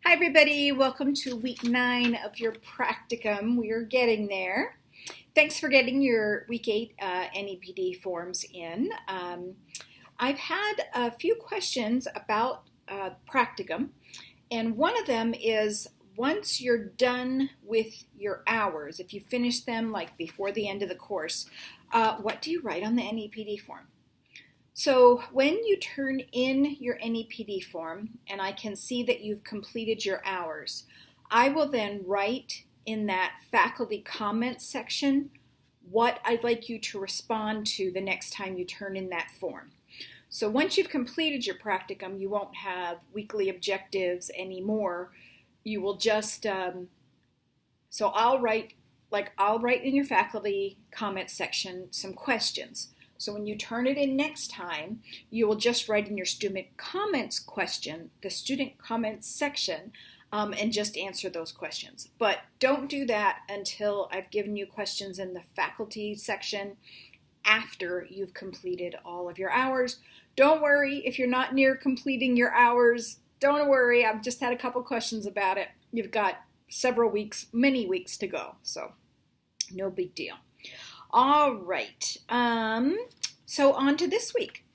Hi everybody, welcome to week 9 of your practicum. We are getting there. Thanks for getting your week 8 NEPD forms in. I've had a few questions about practicum, and one of them is once you're done with your hours, if you finish them like before the end of the course, what do you write on the NEPD form? So when you turn in your NEPD form and I can see that you've completed your hours, I will then write in that faculty comments section what I'd like you to respond to the next time you turn in that form. So once you've completed your practicum, you won't have weekly objectives anymore. You will just, so I'll write in your faculty comments section some questions. So when you turn it in next time, you will just write in your student comments question, the student comments section, and just answer those questions. But don't do that until I've given you questions in the faculty section after you've completed all of your hours. Don't worry if you're not near completing your hours. Don't worry, I've just had a couple questions about it. You've got several weeks, many weeks to go, so no big deal. All right, so on to this week,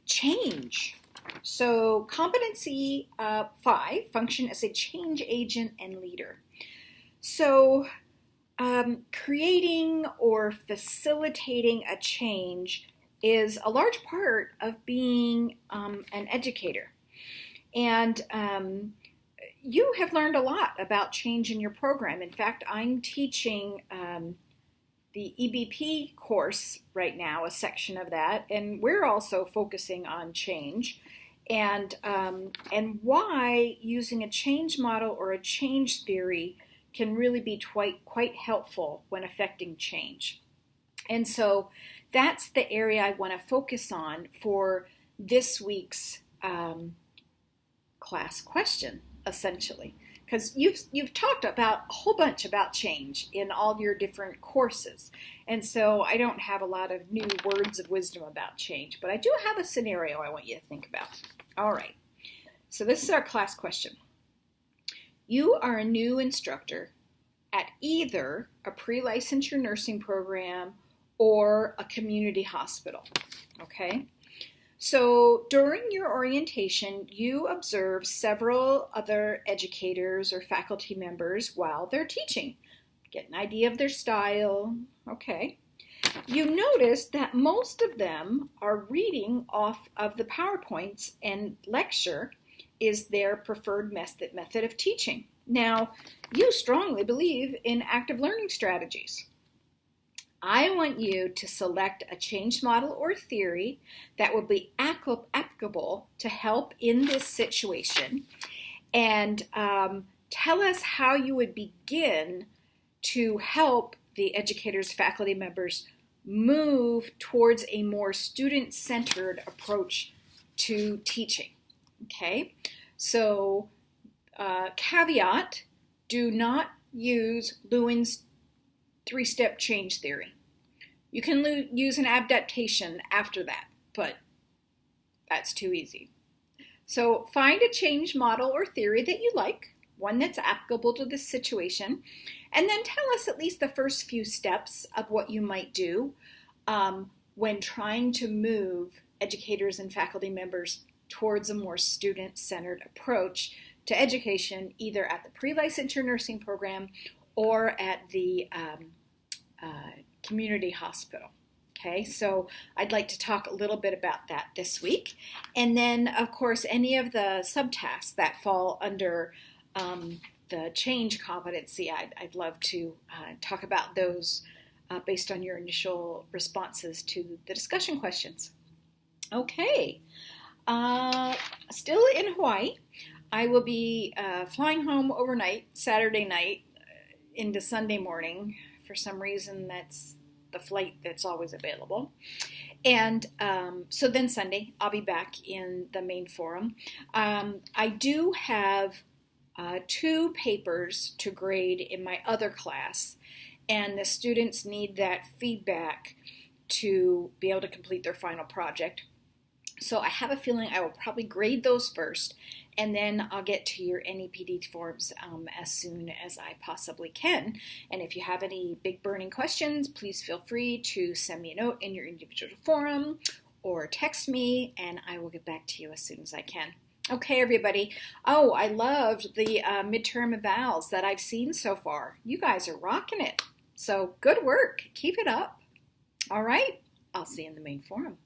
change. So competency 5, function as a change agent and leader. So creating or facilitating a change is a large part of being an educator. And you have learned a lot about change in your program. In fact, I'm teaching the EBP course right now, a section of that, and we're also focusing on change and why using a change model or a change theory can really be quite helpful when affecting change. And so that's the area I want to focus on for this week's class question, essentially. Because you've talked about a whole bunch about change in all your different courses. And so I don't have a lot of new words of wisdom about change, but I do have a scenario I want you to think about. All right, so this is our class question. You are a new instructor at either a pre-licensure nursing program or a community hospital, okay? So during your orientation, you observe several other educators or faculty members while they're teaching. Get an idea of their style, okay. You notice that most of them are reading off of the PowerPoints and lecture is their preferred method of teaching. Now, you strongly believe in active learning strategies. I want you to select a change model or theory that will be applicable to help in this situation and tell us how you would begin to help the educators, faculty members move towards a more student-centered approach to teaching. Okay, so caveat, do not use Lewin's 3-step change theory. You can use an adaptation after that, but that's too easy. So find a change model or theory that you like, one that's applicable to this situation, and then tell us at least the first few steps of what you might do when trying to move educators and faculty members towards a more student-centered approach to education, either at the pre-licensure nursing program or at the community hospital. Okay, so I'd like to talk a little bit about that this week. And then, of course, any of the subtasks that fall under the change competency, I'd love to talk about those based on your initial responses to the discussion questions. Okay, still in Hawaii. I will be flying home overnight, Saturday night, into Sunday morning. For some reason, that's the flight that's always available. And so then Sunday, I'll be back in the main forum. I do have 2 papers to grade in my other class, and the students need that feedback to be able to complete their final project. So I have a feeling I will probably grade those first, And then I'll get to your NEPD forms as soon as I possibly can. And if you have any big burning questions, please feel free to send me a note in your individual forum or text me, and I will get back to you as soon as I can. Okay, everybody. Oh, I loved the midterm evals that I've seen so far. You guys are rocking it. So good work. Keep it up. All right. I'll see you in the main forum.